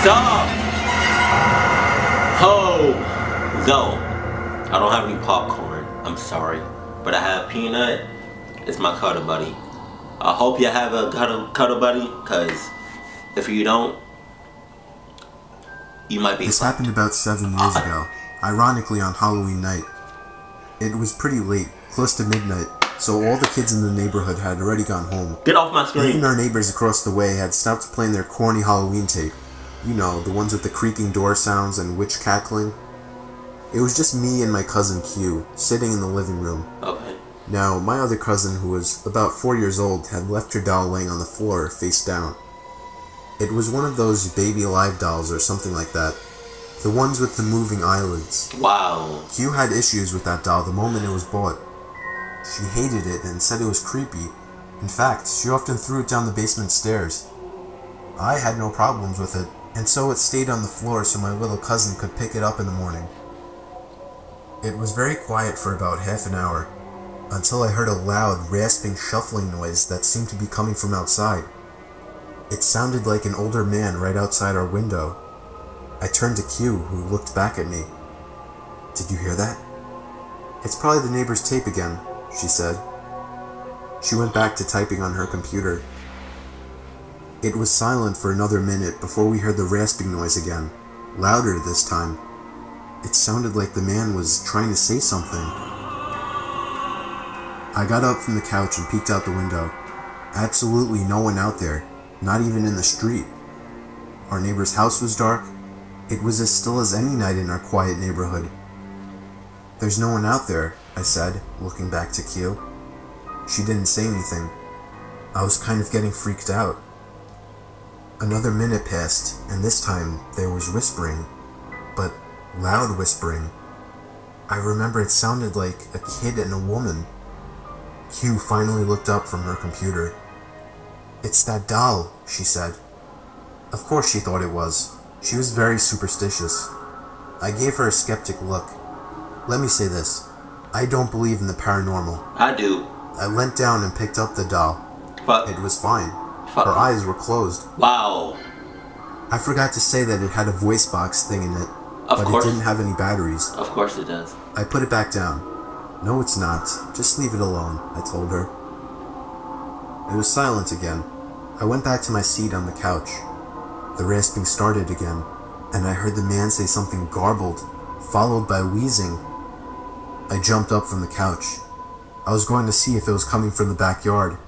Though I don't have any popcorn, I'm sorry, but I have peanut. It's my cuddle buddy. I hope you have a cuddle buddy, cause if you don't, you might be. This happened about 7 years ago, ironically on Halloween night. It was pretty late, close to midnight, so all the kids in the neighborhood had already gone home. Get off my screen. Even our neighbors across the way had stopped playing their corny Halloween tape. You know, the ones with the creaking door sounds and witch cackling. It was just me and my cousin Q, sitting in the living room. Okay. Now, my other cousin, who was about 4 years old, had left her doll laying on the floor, face down. It was one of those baby alive dolls or something like that. The ones with the moving eyelids. Wow. Q had issues with that doll the moment it was bought. She hated it and said it was creepy. In fact, she often threw it down the basement stairs. I had no problems with it, and so it stayed on the floor so my little cousin could pick it up in the morning. It was very quiet for about half an hour, until I heard a loud, rasping, shuffling noise that seemed to be coming from outside. It sounded like an older man right outside our window. I turned to Q, who looked back at me. "Did you hear that?" "It's probably the neighbor's tape again," she said. She went back to typing on her computer. It was silent for another minute before we heard the rasping noise again, louder this time. It sounded like the man was trying to say something. I got up from the couch and peeked out the window. Absolutely no one out there, not even in the street. Our neighbor's house was dark. It was as still as any night in our quiet neighborhood. "There's no one out there," I said, looking back to Q. She didn't say anything. I was kind of getting freaked out. Another minute passed, and this time there was whispering, but loud whispering. I remember it sounded like a kid and a woman. Q finally looked up from her computer. "It's that doll," she said. Of course she thought it was. She was very superstitious. I gave her a skeptic look. Let me say this. I don't believe in the paranormal. I do. I leant down and picked up the doll. Fuck. It was fine. Fuck. Her eyes were closed. Wow. I forgot to say that it had a voice box thing in it, Of but course. it didn't have any batteries. Of course it does. I put it back down. "No, it's not. Just leave it alone," I told her. It was silent again. I went back to my seat on the couch. The rasping started again, and I heard the man say something garbled, followed by wheezing. I jumped up from the couch. I was going to see if it was coming from the backyard.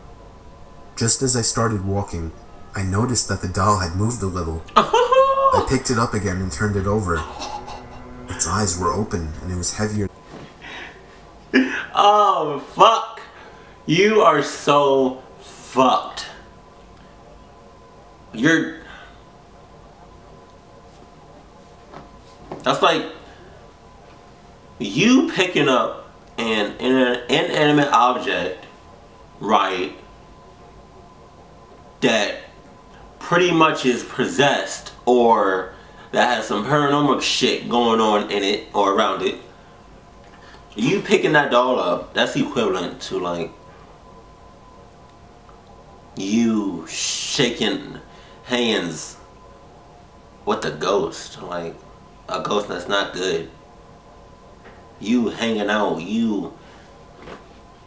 Just as I started walking, I noticed that the doll had moved a little. I picked it up again and turned it over. Its eyes were open, and it was heavier. Oh, fuck. You are so fucked. That's like you picking up an inanimate object, right, that pretty much is possessed or that has some paranormal shit going on in it or around it. You picking that doll up, that's equivalent to like you shaking hands with a ghost, like a ghost that's not good. You hanging out, you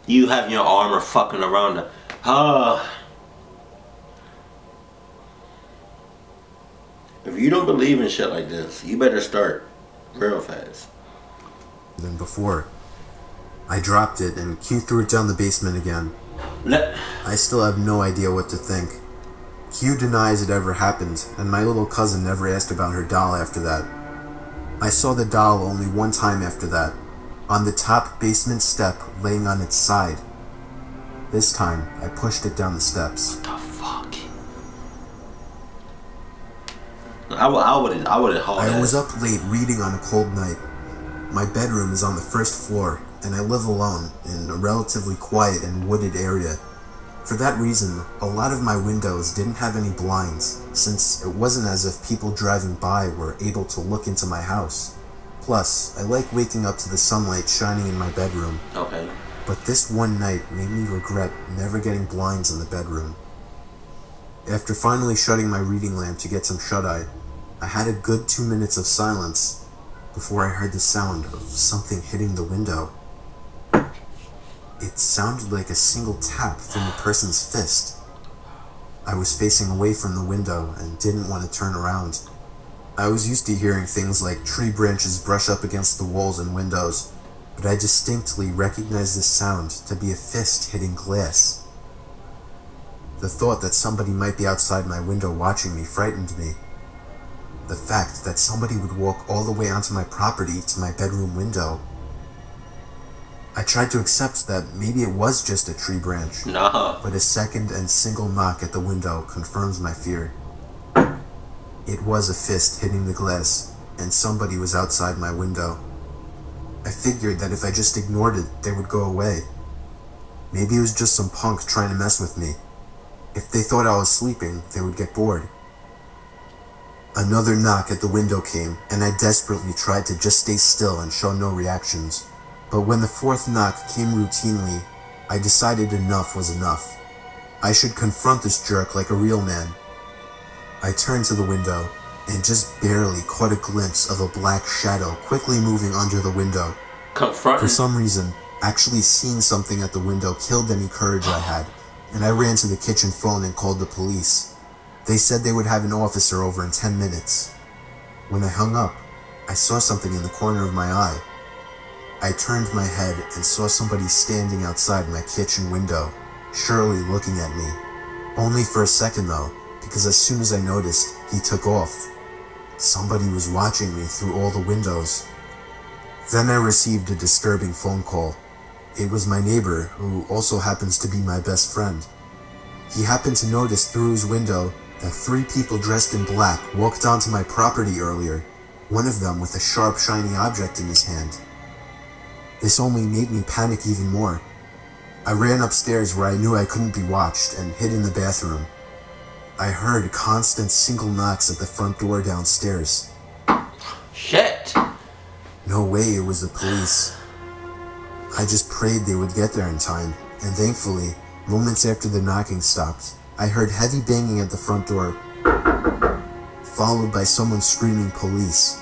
having your armor fucking around the If you don't believe in shit like this, you better start real fast. Than before. I dropped it and Q threw it down the basement again. I still have no idea what to think. Q denies it ever happened, and my little cousin never asked about her doll after that. I saw the doll only one time after that, on the top basement step laying on its side. This time, I pushed it down the steps. What the fuck? I was up late reading on a cold night. My bedroom is on the first floor, and I live alone in a relatively quiet and wooded area. For that reason, a lot of my windows didn't have any blinds, since it wasn't as if people driving by were able to look into my house. Plus, I like waking up to the sunlight shining in my bedroom. Okay. But this one night made me regret never getting blinds in the bedroom. After finally shutting my reading lamp to get some shut-eye, I had a good 2 minutes of silence before I heard the sound of something hitting the window. It sounded like a single tap from a person's fist. I was facing away from the window and didn't want to turn around. I was used to hearing things like tree branches brush up against the walls and windows, but I distinctly recognized this sound to be a fist hitting glass. The thought that somebody might be outside my window watching me frightened me. The fact that somebody would walk all the way onto my property to my bedroom window. I tried to accept that maybe it was just a tree branch, but a second and single knock at the window confirms my fear. It was a fist hitting the glass, and somebody was outside my window. I figured that if I just ignored it, they would go away. Maybe it was just some punk trying to mess with me. If they thought I was sleeping, they would get bored. Another knock at the window came, and I desperately tried to just stay still and show no reactions. But when the fourth knock came routinely, I decided enough was enough. I should confront this jerk like a real man. I turned to the window, and just barely caught a glimpse of a black shadow quickly moving under the window. For some reason, actually seeing something at the window killed any courage I had, and I ran to the kitchen phone and called the police. They said they would have an officer over in 10 minutes. When I hung up, I saw something in the corner of my eye. I turned my head and saw somebody standing outside my kitchen window, surely looking at me. Only for a second though, because as soon as I noticed, he took off. Somebody was watching me through all the windows. Then I received a disturbing phone call. It was my neighbor, who also happens to be my best friend. He happened to notice through his window that 3 people dressed in black walked onto my property earlier, one of them with a sharp, shiny object in his hand. This only made me panic even more. I ran upstairs where I knew I couldn't be watched and hid in the bathroom. I heard constant single knocks at the front door downstairs. Shit! No way it was the police. I just prayed they would get there in time, and thankfully, moments after the knocking stopped, I heard heavy banging at the front door, followed by someone screaming police.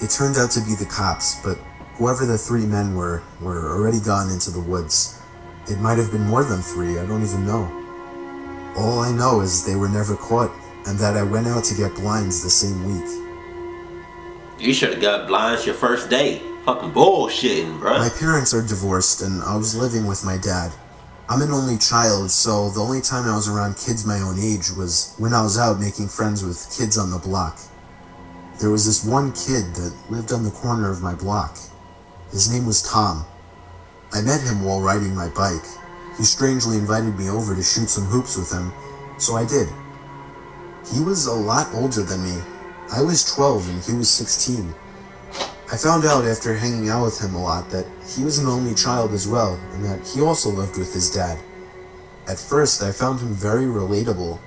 It turned out to be the cops, but whoever the 3 men were already gone into the woods. It might have been more than 3, I don't even know. All I know is they were never caught, and that I went out to get blinds the same week. You should have got blinds your first day. Fucking bullshitting, bro. My parents are divorced, and I was living with my dad. I'm an only child, so the only time I was around kids my own age was when I was out making friends with kids on the block. There was this one kid that lived on the corner of my block. His name was Tom. I met him while riding my bike. He strangely invited me over to shoot some hoops with him, so I did. He was a lot older than me. I was 12 and he was 16. I found out after hanging out with him a lot that he was an only child as well, and that he also lived with his dad. At first, I found him very relatable.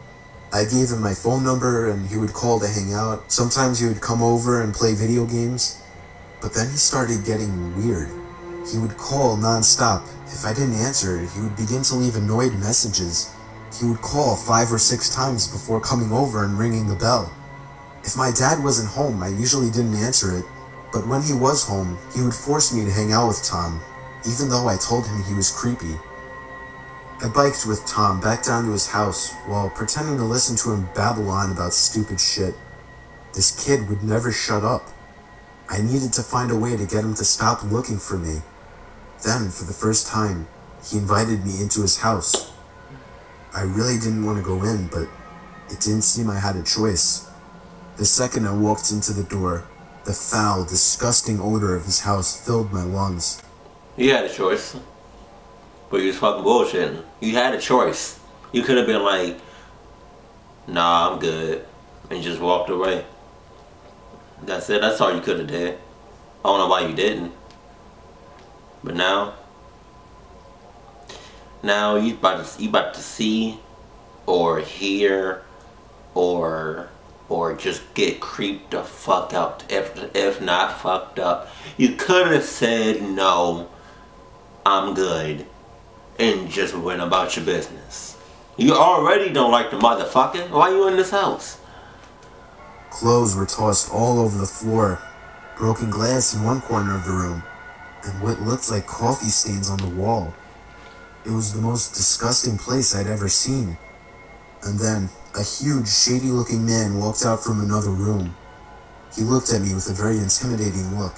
I gave him my phone number and he would call to hang out. Sometimes he would come over and play video games. But then he started getting weird. He would call non-stop. If I didn't answer, he would begin to leave annoyed messages. He would call 5 or 6 times before coming over and ringing the bell. If my dad wasn't home, I usually didn't answer it. But when he was home, he would force me to hang out with Tom, even though I told him he was creepy. I biked with Tom back down to his house while pretending to listen to him babble on about stupid shit. This kid would never shut up. I needed to find a way to get him to stop looking for me. Then, for the first time, he invited me into his house. I really didn't want to go in, but it didn't seem I had a choice. The second I walked into the door, the foul, disgusting odor of his house filled my lungs. You had a choice. But you was fucking bullshitting. You had a choice. You could have been like, nah, I'm good, and just walked away. That's it. That's all you could have did. I don't know why you didn't. But now you about to see or hear or just get creeped the fuck out, if not fucked up. You could have said no, I'm good, and just went about your business. You already don't like the motherfucker. Why you in this house? Clothes were tossed all over the floor, broken glass in one corner of the room, and what looked like coffee stains on the wall. It was the most disgusting place I'd ever seen. And then, a huge, shady-looking man walked out from another room. He looked at me with a very intimidating look.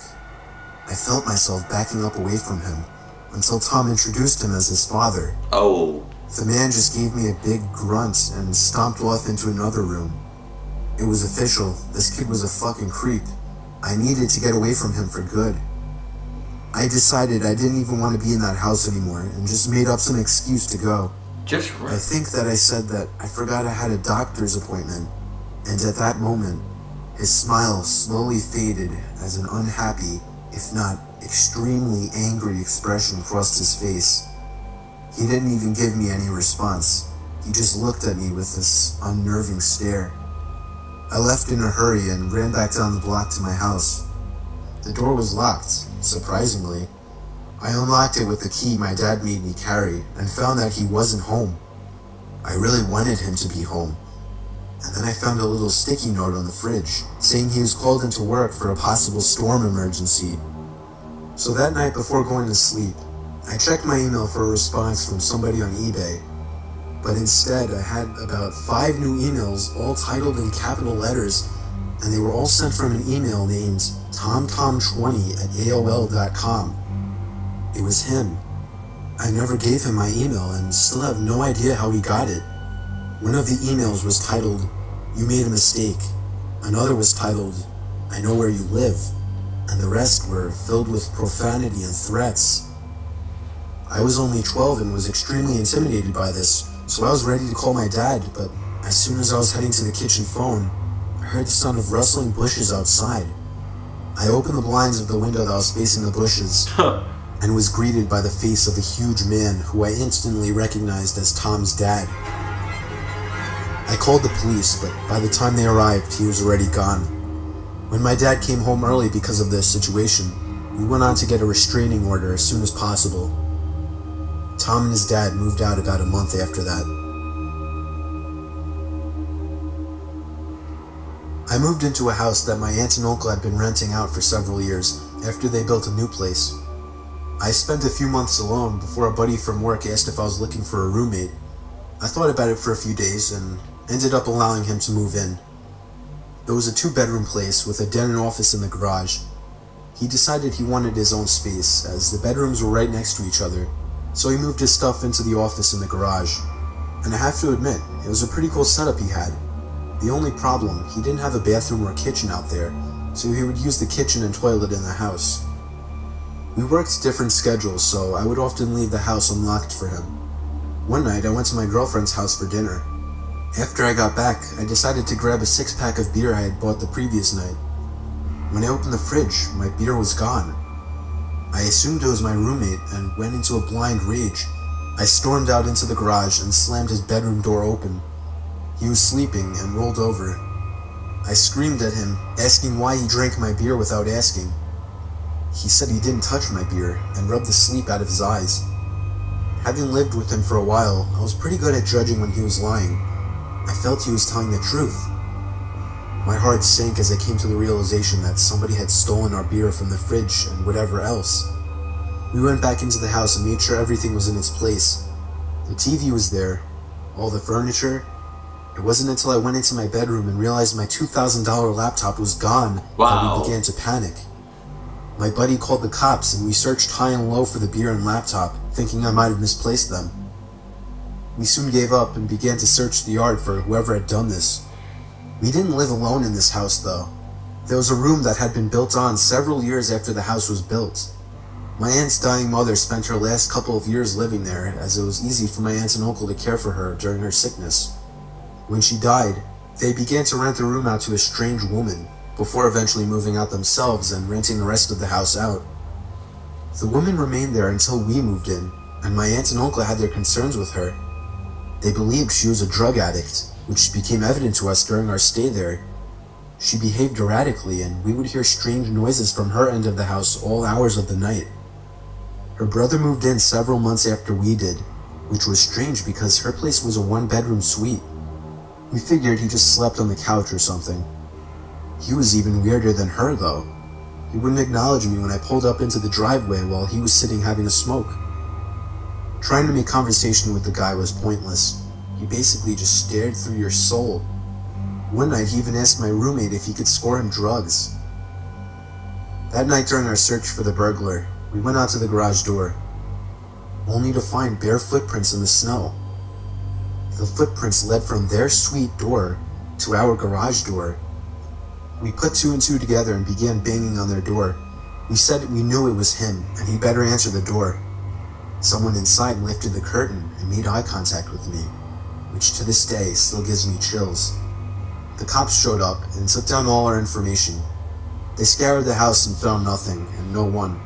I felt myself backing up away from him, until Tom introduced him as his father. Oh. The man just gave me a big grunt and stomped off into another room. It was official. This kid was a fucking creep. I needed to get away from him for good. I decided I didn't even want to be in that house anymore and just made up some excuse to go. Just right. I think that I said that I forgot I had a doctor's appointment, and at that moment, his smile slowly faded as an unhappy, if not extremely angry expression crossed his face. He didn't even give me any response. He just looked at me with this unnerving stare. I left in a hurry and ran back down the block to my house. The door was locked, surprisingly. I unlocked it with the key my dad made me carry and found that he wasn't home. I really wanted him to be home. And then I found a little sticky note on the fridge saying he was called into work for a possible storm emergency. So that night before going to sleep, I checked my email for a response from somebody on eBay. But instead, I had about 5 new emails, all titled in capital letters, and they were all sent from an email named TomTom20@AOL.com. It was him. I never gave him my email and still have no idea how he got it. One of the emails was titled, "You made a mistake." Another was titled, "I know where you live." And the rest were filled with profanity and threats. I was only 12 and was extremely intimidated by this, so I was ready to call my dad, but as soon as I was heading to the kitchen phone, I heard the sound of rustling bushes outside. I opened the blinds of the window that was facing the bushes, and was greeted by the face of a huge man who I instantly recognized as Tom's dad. I called the police, but by the time they arrived, he was already gone. When my dad came home early because of this situation, we went on to get a restraining order as soon as possible. Tom and his dad moved out about a month after that. I moved into a house that my aunt and uncle had been renting out for several years after they built a new place. I spent a few months alone before a buddy from work asked if I was looking for a roommate. I thought about it for a few days and ended up allowing him to move in. It was a 2-bedroom place with a den and office in the garage. He decided he wanted his own space as the bedrooms were right next to each other, so he moved his stuff into the office in the garage. And I have to admit, it was a pretty cool setup he had. The only problem, he didn't have a bathroom or kitchen out there, so he would use the kitchen and toilet in the house. We worked different schedules, so I would often leave the house unlocked for him. One night, I went to my girlfriend's house for dinner. After I got back, I decided to grab a 6-pack of beer I had bought the previous night. When I opened the fridge, my beer was gone. I assumed it was my roommate and went into a blind rage. I stormed out into the garage and slammed his bedroom door open. He was sleeping and rolled over. I screamed at him, asking why he drank my beer without asking. He said he didn't touch my beer and rubbed the sleep out of his eyes. Having lived with him for a while, I was pretty good at judging when he was lying. I felt he was telling the truth. My heart sank as I came to the realization that somebody had stolen our beer from the fridge and whatever else. We went back into the house and made sure everything was in its place. The TV was there, all the furniture. It wasn't until I went into my bedroom and realized my $2,000 laptop was gone that we began to panic. My buddy called the cops and we searched high and low for the beer and laptop, thinking I might have misplaced them. We soon gave up and began to search the yard for whoever had done this. We didn't live alone in this house though. There was a room that had been built on several years after the house was built. My aunt's dying mother spent her last couple of years living there, as it was easy for my aunt and uncle to care for her during her sickness. When she died, they began to rent the room out to a strange woman, before eventually moving out themselves and renting the rest of the house out. The woman remained there until we moved in, and my aunt and uncle had their concerns with her. They believed she was a drug addict, which became evident to us during our stay there. She behaved erratically, and we would hear strange noises from her end of the house all hours of the night. Her brother moved in several months after we did, which was strange because her place was a 1-bedroom suite. We figured he just slept on the couch or something. He was even weirder than her, though. He wouldn't acknowledge me when I pulled up into the driveway while he was sitting having a smoke. Trying to make conversation with the guy was pointless. He basically just stared through your soul. One night, he even asked my roommate if he could score him drugs. That night during our search for the burglar, we went out to the garage door, only to find bare footprints in the snow. The footprints led from their suite door to our garage door. We put two and two together and began banging on their door. We said we knew it was him, and he better answer the door. Someone inside lifted the curtain and made eye contact with me, which to this day still gives me chills. The cops showed up and took down all our information. They scoured the house and found nothing, and no one.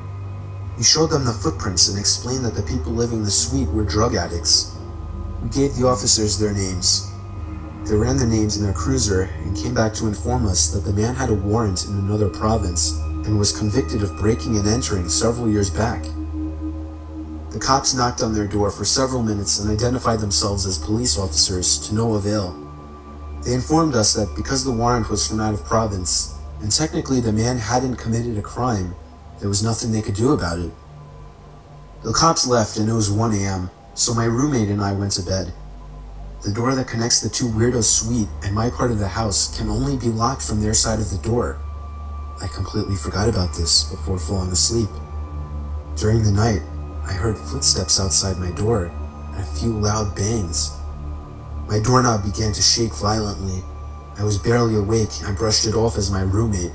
We showed them the footprints and explained that the people living in the suite were drug addicts. We gave the officers their names. They ran the names in their cruiser and came back to inform us that the man had a warrant in another province and was convicted of breaking and entering several years back. The cops knocked on their door for several minutes and identified themselves as police officers to no avail. They informed us that because the warrant was from out of province, and technically the man hadn't committed a crime, there was nothing they could do about it. The cops left and it was 1 a.m., so my roommate and I went to bed. The door that connects the two weirdos' suite and my part of the house can only be locked from their side of the door. I completely forgot about this before falling asleep. During the night, I heard footsteps outside my door and a few loud bangs. My doorknob began to shake violently. I was barely awake and brushed it off as my roommate.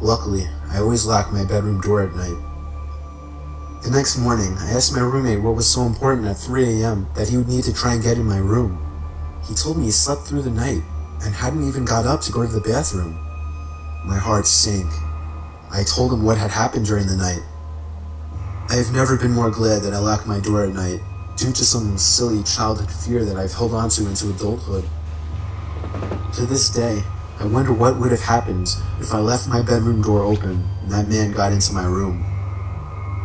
Luckily, I always lock my bedroom door at night. The next morning, I asked my roommate what was so important at 3 a.m. that he would need to try and get in my room. He told me he slept through the night and hadn't even got up to go to the bathroom. My heart sank. I told him what had happened during the night. I have never been more glad that I locked my door at night, due to some silly childhood fear that I've held onto into adulthood. To this day, I wonder what would have happened if I left my bedroom door open and that man got into my room.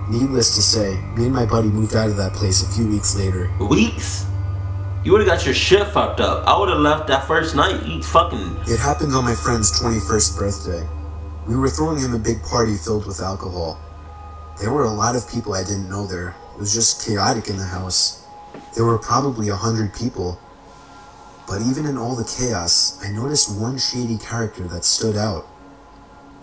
Needless to say, me and my buddy moved out of that place a few weeks later. Weeks? You would've got your shit fucked up. I would've left that first night. You fucking... It happened on my friend's 21st birthday. We were throwing him a big party filled with alcohol. There were a lot of people I didn't know there. It was just chaotic in the house. There were probably 100 people. But even in all the chaos, I noticed one shady character that stood out.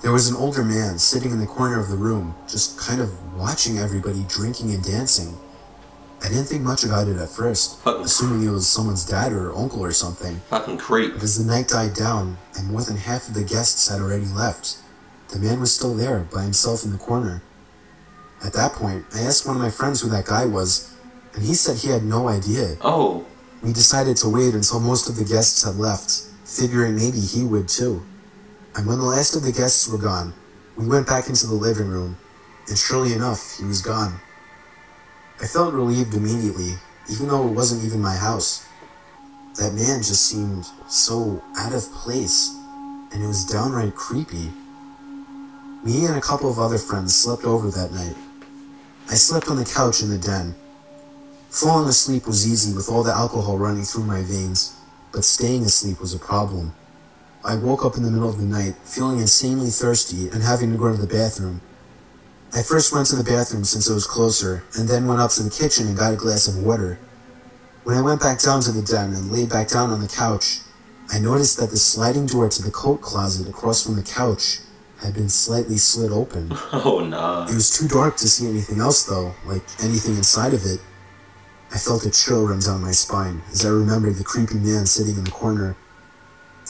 There was an older man sitting in the corner of the room, just kind of watching everybody drinking and dancing. I didn't think much about it at first, assuming it was someone's dad or uncle or something. Fucking creep. But as the night died down, and more than half of the guests had already left, the man was still there, by himself in the corner. At that point, I asked one of my friends who that guy was, and he said he had no idea. Oh. We decided to wait until most of the guests had left, figuring maybe he would too. And when the last of the guests were gone, we went back into the living room, and surely enough, he was gone. I felt relieved immediately, even though it wasn't even my house. That man just seemed so out of place, and it was downright creepy. Me and a couple of other friends slept over that night. I slept on the couch in the den. Falling asleep was easy with all the alcohol running through my veins, but staying asleep was a problem. I woke up in the middle of the night, feeling insanely thirsty and having to go to the bathroom. I first went to the bathroom since it was closer, and then went up to the kitchen and got a glass of water. When I went back down to the den and laid back down on the couch, I noticed that the sliding door to the coat closet across from the couch had been slightly slit open. Oh, nah. It was too dark to see anything else though, like anything inside of it. I felt a chill run down my spine as I remembered the creepy man sitting in the corner.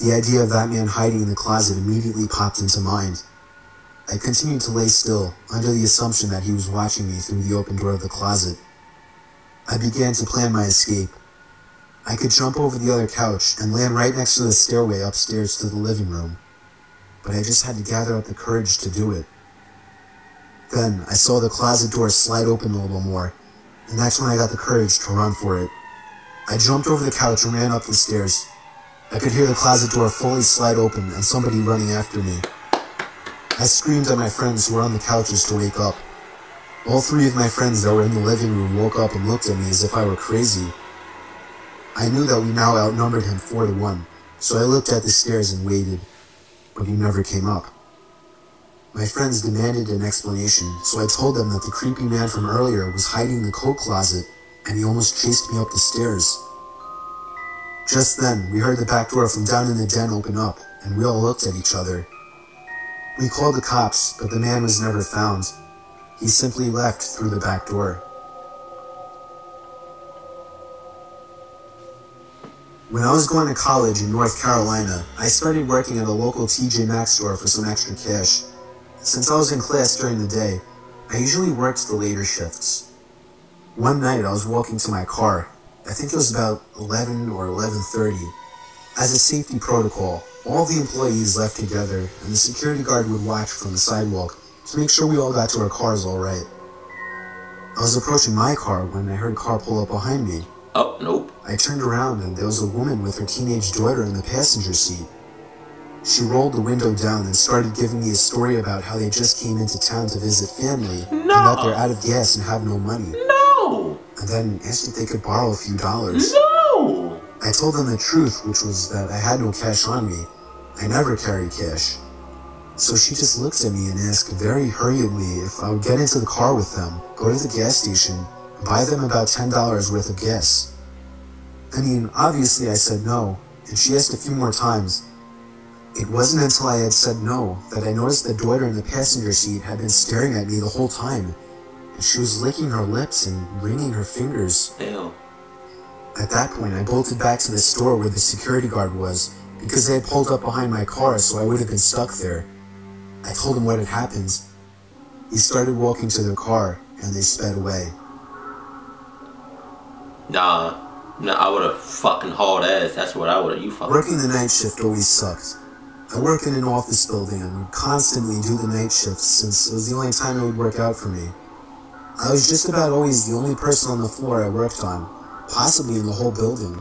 The idea of that man hiding in the closet immediately popped into mind. I continued to lay still, under the assumption that he was watching me through the open door of the closet. I began to plan my escape. I could jump over the other couch and land right next to the stairway upstairs to the living room, but I just had to gather up the courage to do it. Then I saw the closet door slide open a little more, and that's when I got the courage to run for it. I jumped over the couch and ran up the stairs. I could hear the closet door fully slide open and somebody running after me. I screamed at my friends who were on the couches to wake up. All three of my friends that were in the living room woke up and looked at me as if I were crazy. I knew that we now outnumbered him 4-1, so I looked at the stairs and waited. but he never came up. My friends demanded an explanation, so I told them that the creepy man from earlier was hiding in the coat closet, and he almost chased me up the stairs. Just then, we heard the back door from down in the den open up, and we all looked at each other. We called the cops, but the man was never found. He simply left through the back door. When I was going to college in North Carolina, I started working at a local TJ Maxx store for some extra cash. Since I was in class during the day, I usually worked the later shifts. One night I was walking to my car. I think it was about 11 or 11:30. As a safety protocol, all the employees left together and the security guard would watch from the sidewalk to make sure we all got to our cars all right. I was approaching my car when I heard a car pull up behind me. Oh, nope. I turned around and there was a woman with her teenage daughter in the passenger seat. She rolled the window down and started giving me a story about how they just came into town to visit family and that they're out of gas and have no money. No! And then asked if they could borrow a few dollars. No! I told them the truth, which was that I had no cash on me. I never carry cash. So she just looked at me and asked very hurriedly if I would get into the car with them, go to the gas station, and buy them about $10 worth of gas. I mean, obviously I said no, and she asked a few more times. It wasn't until I had said no that I noticed the daughter in the passenger seat had been staring at me the whole time, and she was licking her lips and wringing her fingers. Ew. At that point, I bolted back to the store where the security guard was, because they had pulled up behind my car, so I would have been stuck there. I told him what had happened. He started walking to their car, and they sped away. Nah, I would have fucking hauled ass. That's what I would have. You fucking. Working the night shift always sucked. I worked in an office building and would constantly do the night shifts since it was the only time it would work out for me. I was just about always the only person on the floor I worked on, possibly in the whole building.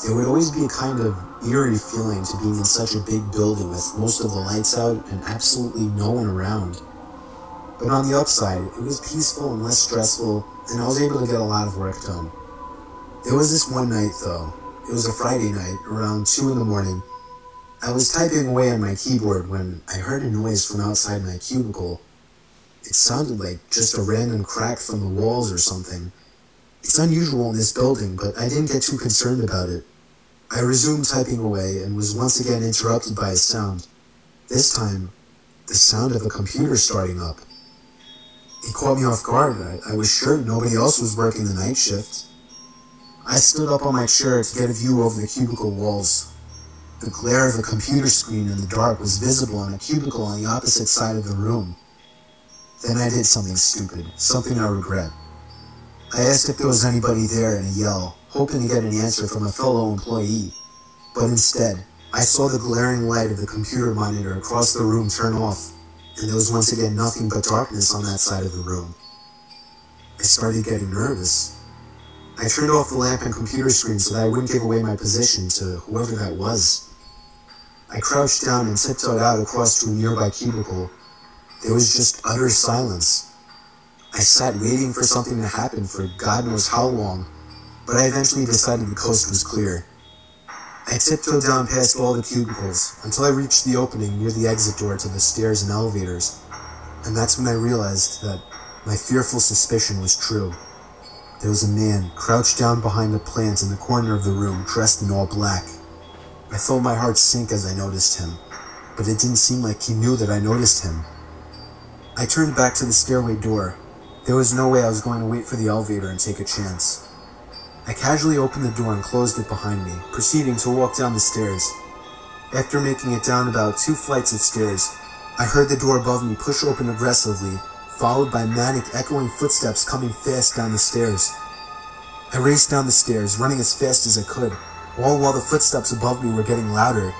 There would always be a kind of eerie feeling to being in such a big building with most of the lights out and absolutely no one around. But on the upside, it was peaceful and less stressful, and I was able to get a lot of work done. There was this one night though. It was a Friday night, around 2 in the morning. I was typing away on my keyboard when I heard a noise from outside my cubicle. It sounded like just a random crack from the walls or something. It's unusual in this building, but I didn't get too concerned about it. I resumed typing away and was once again interrupted by a sound. This time, the sound of a computer starting up. It caught me off guard. I was sure nobody else was working the night shift. I stood up on my chair to get a view over the cubicle walls. The glare of a computer screen in the dark was visible in a cubicle on the opposite side of the room. Then I did something stupid, something I regret. I asked if there was anybody there in a yell, hoping to get an answer from a fellow employee. But instead, I saw the glaring light of the computer monitor across the room turn off, and there was once again nothing but darkness on that side of the room. I started getting nervous. I turned off the lamp and computer screen so that I wouldn't give away my position to whoever that was. I crouched down and tiptoed out across to a nearby cubicle. There was just utter silence. I sat waiting for something to happen for God knows how long, but I eventually decided the coast was clear. I tiptoed down past all the cubicles until I reached the opening near the exit door to the stairs and elevators, and that's when I realized that my fearful suspicion was true. There was a man crouched down behind a plant in the corner of the room, dressed in all black. I felt my heart sink as I noticed him, but it didn't seem like he knew that I noticed him. I turned back to the stairway door. There was no way I was going to wait for the elevator and take a chance. I casually opened the door and closed it behind me, proceeding to walk down the stairs. After making it down about 2 flights of stairs, I heard the door above me push open aggressively, followed by manic, echoing footsteps coming fast down the stairs. I raced down the stairs, running as fast as I could, all while the footsteps above me were getting louder.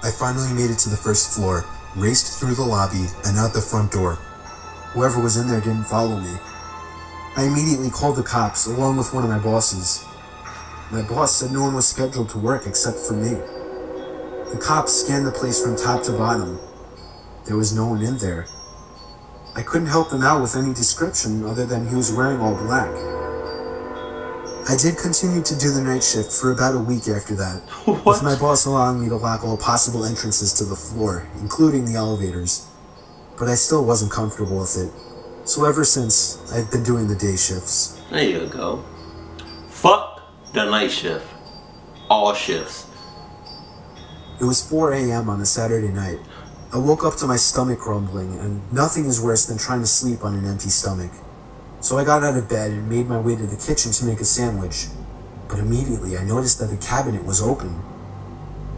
I finally made it to the first floor, raced through the lobby, and out the front door. Whoever was in there didn't follow me. I immediately called the cops, along with one of my bosses. My boss said no one was scheduled to work except for me. The cops scanned the place from top to bottom. There was no one in there. I couldn't help them out with any description other than he was wearing all black. I did continue to do the night shift for about a week after that, What? with my boss allowing me to lock all possible entrances to the floor, including the elevators. But I still wasn't comfortable with it, so ever since, I've been doing the day shifts. There you go. Fuck the night shift. All shifts. It was 4 a.m. on a Saturday night. I woke up to my stomach rumbling, and nothing is worse than trying to sleep on an empty stomach. So I got out of bed and made my way to the kitchen to make a sandwich. But immediately I noticed that the cabinet was open.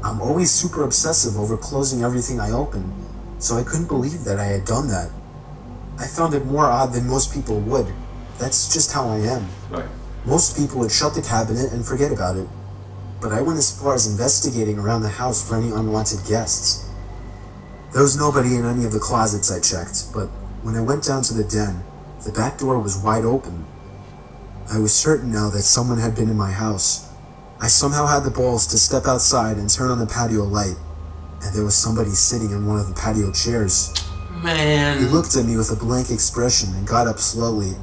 I'm always super obsessive over closing everything I open, so I couldn't believe that I had done that. I found it more odd than most people would. That's just how I am. Right. Most people would shut the cabinet and forget about it. But I went as far as investigating around the house for any unwanted guests. There was nobody in any of the closets I checked, but when I went down to the den, the back door was wide open. I was certain now that someone had been in my house. I somehow had the balls to step outside and turn on the patio light, and there was somebody sitting in one of the patio chairs. Man. He looked at me with a blank expression and got up slowly.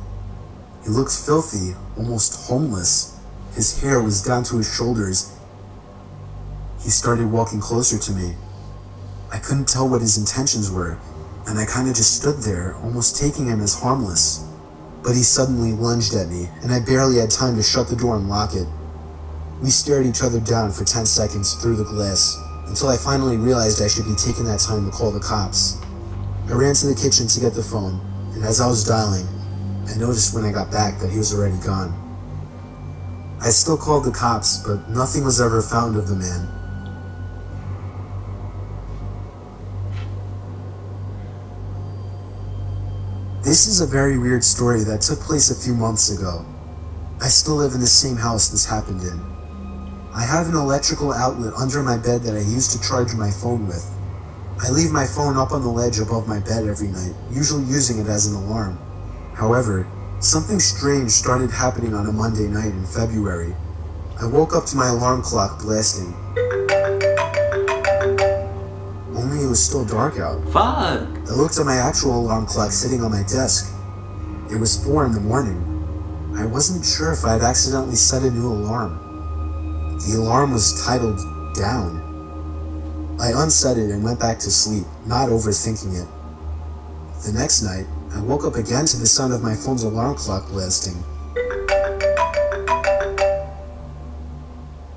He looked filthy, almost homeless. His hair was down to his shoulders. He started walking closer to me. I couldn't tell what his intentions were, and I kinda just stood there, almost taking him as harmless. But he suddenly lunged at me, and I barely had time to shut the door and lock it. We stared each other down for 10 seconds through the glass, until I finally realized I should be taking that time to call the cops. I ran to the kitchen to get the phone, and as I was dialing, I noticed when I got back that he was already gone. I still called the cops, but nothing was ever found of the man. This is a very weird story that took place a few months ago. I still live in the same house this happened in. I have an electrical outlet under my bed that I use to charge my phone with. I leave my phone up on the ledge above my bed every night, usually using it as an alarm. However, something strange started happening on a Monday night in February. I woke up to my alarm clock blasting. Only it was still dark out. Fuck. I looked at my actual alarm clock sitting on my desk. It was 4 in the morning. I wasn't sure if I had accidentally set a new alarm. The alarm was titled Down. I unset it and went back to sleep, not overthinking it. The next night, I woke up again to the sound of my phone's alarm clock blasting.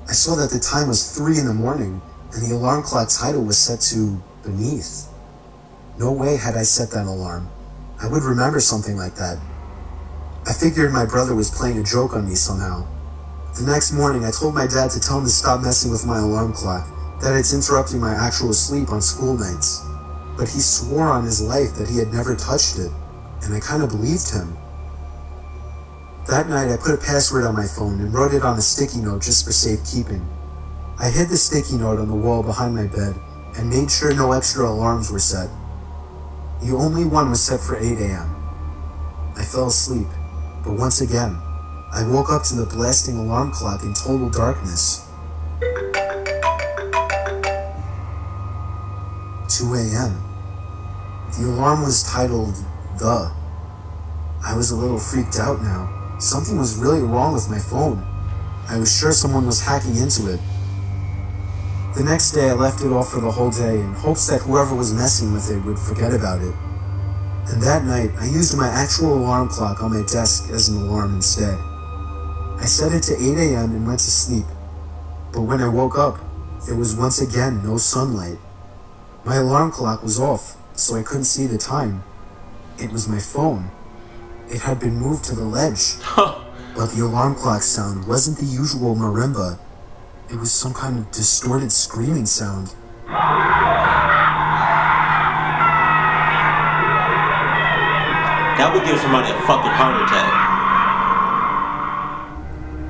I saw that the time was 3 in the morning, and the alarm clock title was set to Beneath. No way had I set that alarm. I would remember something like that. I figured my brother was playing a joke on me somehow. The next morning, I told my dad to tell him to stop messing with my alarm clock, that it's interrupting my actual sleep on school nights. But he swore on his life that he had never touched it, and I kinda believed him. That night, I put a password on my phone and wrote it on a sticky note just for safekeeping. I hid the sticky note on the wall behind my bed and made sure no extra alarms were set. The only one was set for 8 a.m. I fell asleep, but once again, I woke up to the blasting alarm clock in total darkness. 2 a.m. The alarm was titled The. I was a little freaked out now. Something was really wrong with my phone. I was sure someone was hacking into it. The next day I left it off for the whole day in hopes that whoever was messing with it would forget about it. And that night I used my actual alarm clock on my desk as an alarm instead. I set it to 8 a.m. and went to sleep. But when I woke up, there was once again no sunlight. My alarm clock was off, so I couldn't see the time. It was my phone. It had been moved to the ledge. But the alarm clock sound wasn't the usual marimba. It was some kind of distorted screaming sound. That would give somebody a fucking heart attack.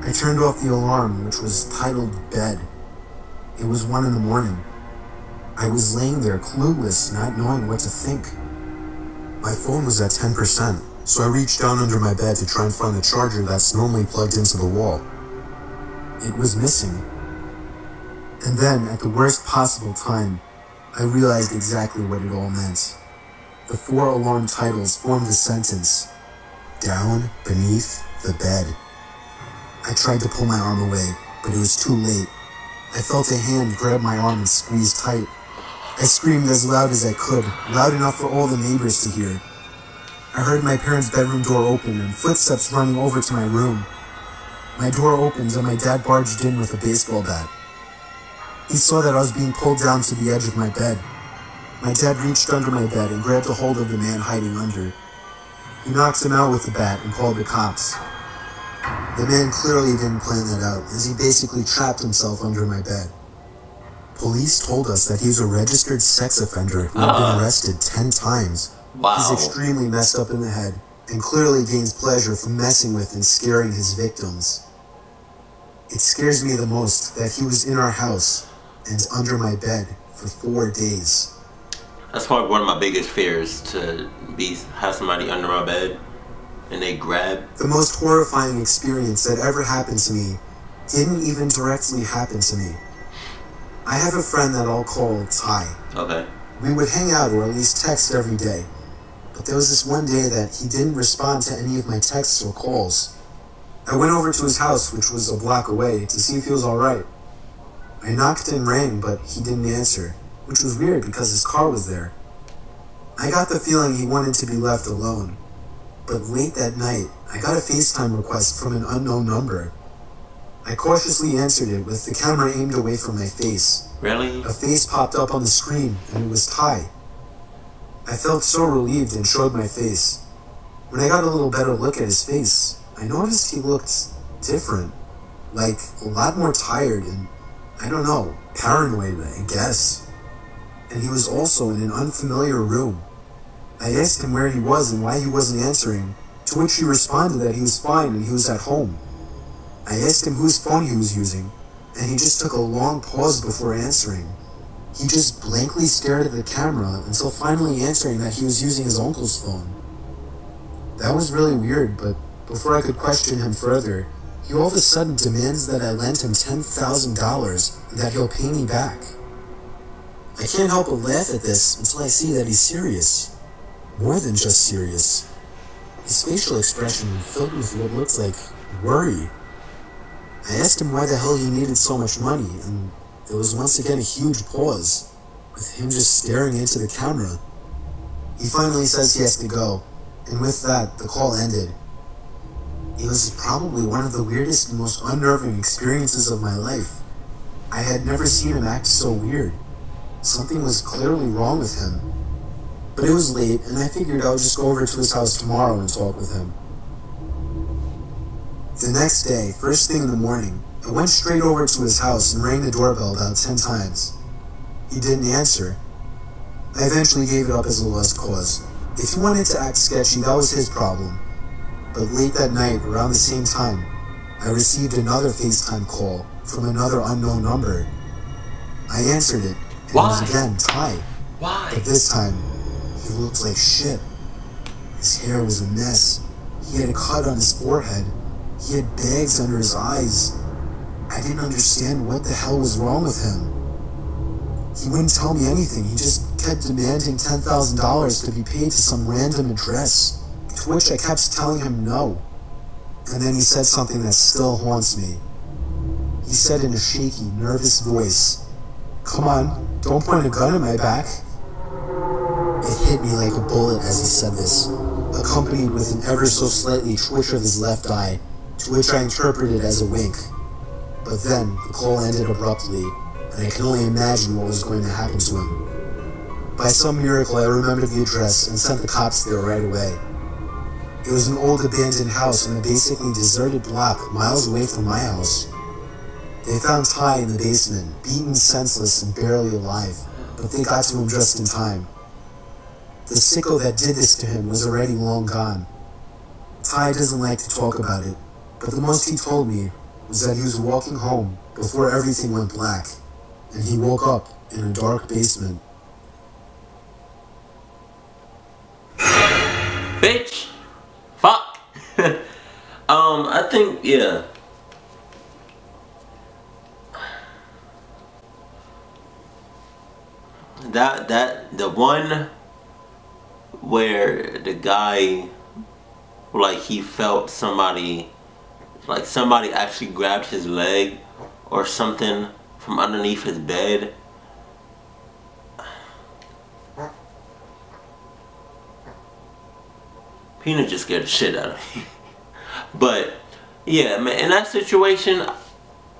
I turned off the alarm, which was titled Bed. It was 1 in the morning. I was laying there clueless, not knowing what to think. My phone was at 10%, so I reached down under my bed to try and find the charger that's normally plugged into the wall. It was missing. And then, at the worst possible time, I realized exactly what it all meant. The 4 alarm titles formed the sentence, Down Beneath the Bed. I tried to pull my arm away, but it was too late. I felt a hand grab my arm and squeeze tight. I screamed as loud as I could, loud enough for all the neighbors to hear. I heard my parents' bedroom door open and footsteps running over to my room. My door opened and my dad barged in with a baseball bat. He saw that I was being pulled down to the edge of my bed. My dad reached under my bed and grabbed a hold of the man hiding under. He knocked him out with the bat and called the cops. The man clearly didn't plan that out, as he basically trapped himself under my bed. Police told us that he was a registered sex offender who had been arrested 10 times. Wow. He's extremely messed up in the head, and clearly gains pleasure from messing with and scaring his victims. It scares me the most that he was in our house and under my bed for 4 days. That's probably one of my biggest fears, to have somebody under my bed and they grab. The most horrifying experience that ever happened to me didn't even directly happen to me. I have a friend that I'll call Ty. Okay. We would hang out or at least text every day. But there was this one day that he didn't respond to any of my texts or calls. I went over to his house, which was a block away, to see if he was alright. I knocked and rang, but he didn't answer, which was weird because his car was there. I got the feeling he wanted to be left alone. But late that night, I got a FaceTime request from an unknown number. I cautiously answered it with the camera aimed away from my face. Really? A face popped up on the screen, and it was Ty. I felt so relieved and showed my face. When I got a little better look at his face, I noticed he looked different. Like, a lot more tired and, I don't know, paranoid, I guess. And he was also in an unfamiliar room. I asked him where he was and why he wasn't answering, to which he responded that he was fine and he was at home. I asked him whose phone he was using, and he just took a long pause before answering. He just blankly stared at the camera until finally answering that he was using his uncle's phone. That was really weird, but before I could question him further, he all of a sudden demands that I lend him $10,000 and that he'll pay me back. I can't help but laugh at this until I see that he's serious. More than just serious. His facial expression filled with what looked like worry. I asked him why the hell he needed so much money, and there was once again a huge pause, with him just staring into the camera. He finally says he has to go, and with that, the call ended. It was probably one of the weirdest and most unnerving experiences of my life. I had never seen him act so weird. Something was clearly wrong with him. But it was late, and I figured I would just go over to his house tomorrow and talk with him. The next day, first thing in the morning, I went straight over to his house and rang the doorbell about 10 times. He didn't answer. I eventually gave it up as a lost cause. If he wanted to act sketchy, that was his problem. But late that night, around the same time, I received another FaceTime call from another unknown number. I answered it, and it was again Ty. Why? But this time, he looked like shit. His hair was a mess. He had a cut on his forehead. He had bags under his eyes. I didn't understand what the hell was wrong with him. He wouldn't tell me anything. He just kept demanding $10,000 to be paid to some random address, to which I kept telling him no. And then he said something that still haunts me. He said in a shaky, nervous voice, "Come on, don't point a gun at my back." It hit me like a bullet as he said this, accompanied with an ever so slightly twitch of his left eye, to which I interpreted as a wink. But then, the call ended abruptly, and I can only imagine what was going to happen to him. By some miracle, I remembered the address and sent the cops there right away. It was an old abandoned house on a basically deserted block miles away from my house. They found Ty in the basement, beaten senseless and barely alive, but they got to him just in time. The sicko that did this to him was already long gone. Ty doesn't like to talk about it, but the most he told me was that he was walking home before everything went black, and he woke up in a dark basement. Bitch! Fuck! I think, yeah. The one where the guy, like, he felt somebody like somebody actually grabbed his leg or something from underneath his bed. Peanut just scared the shit out of me. But yeah, man, in that situation,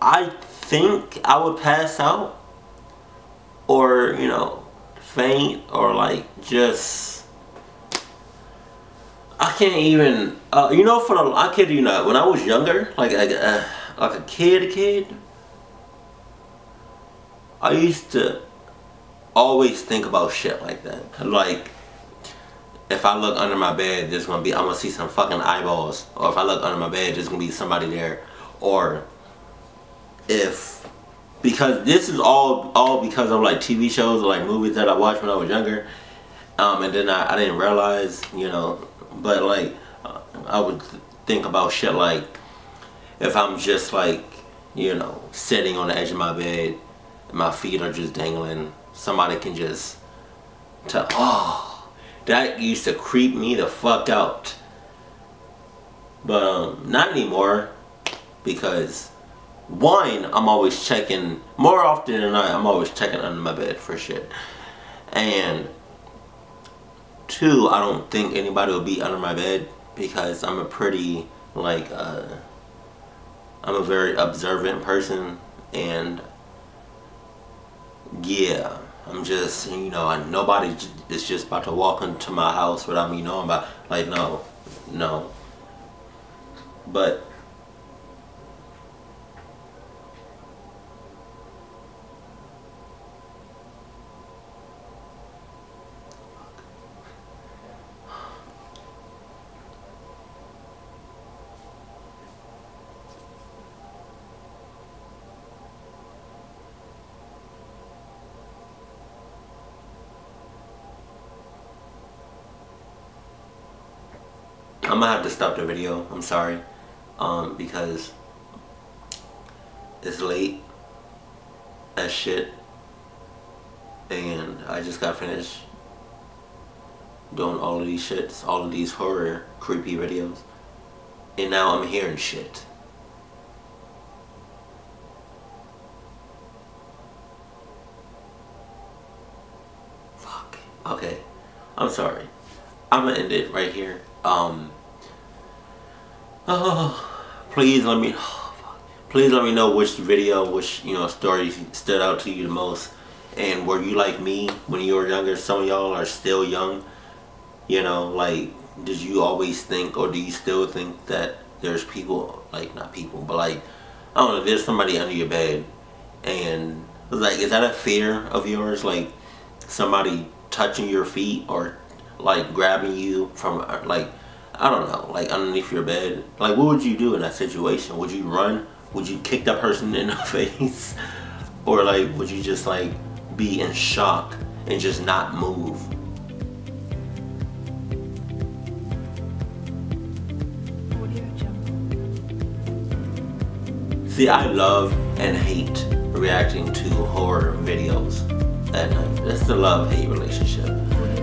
I think I would pass out, or you know, faint, or like just I can't even. You know, I kid you not. When I was younger, like a kid, I used to always think about shit like that. Like, if I look under my bed, I'm gonna see some fucking eyeballs. Or if I look under my bed, there's gonna be somebody there. Or because this is all because of like TV shows or like movies that I watched when I was younger. And then I didn't realize, you know, but like I would think about shit like if I'm just like, you know, sitting on the edge of my bed, and my feet are just dangling, somebody can just tell, oh, that used to creep me the fuck out. But not anymore, because one, I'm always checking, more often than not, I'm always checking under my bed for shit. And two, I don't think anybody will be under my bed, because I'm a pretty, like, I'm a very observant person, and yeah, I'm just, you know, nobody is just about to walk into my house without me knowing about, like, no. But I'm gonna have to stop the video. I'm sorry, because it's late as shit, and I just got finished doing all of these shits, all of these horror, creepy videos, and now I'm hearing shit. Fuck. Okay, I'm sorry. I'm gonna end it right here. Please let me know which video, which, you know, story stood out to you the most, and were you like me when you were younger? Some of y'all are still young, you know, like, did you always think, or do you still think that there's people, like, not people, but like, I don't know, there's somebody under your bed, and like, is that a fear of yours, like somebody touching your feet or like grabbing you from, like, I don't know, like underneath your bed? Like, what would you do in that situation? Would you run? Would you kick that person in the face? Or like, would you just like be in shock and just not move? See, I love and hate reacting to horror videos at night. That's the love-hate relationship.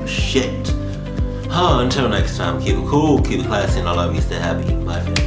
Shit. Until next time, keep it cool, keep it classy, and I love you. Stay happy. Bye, fam.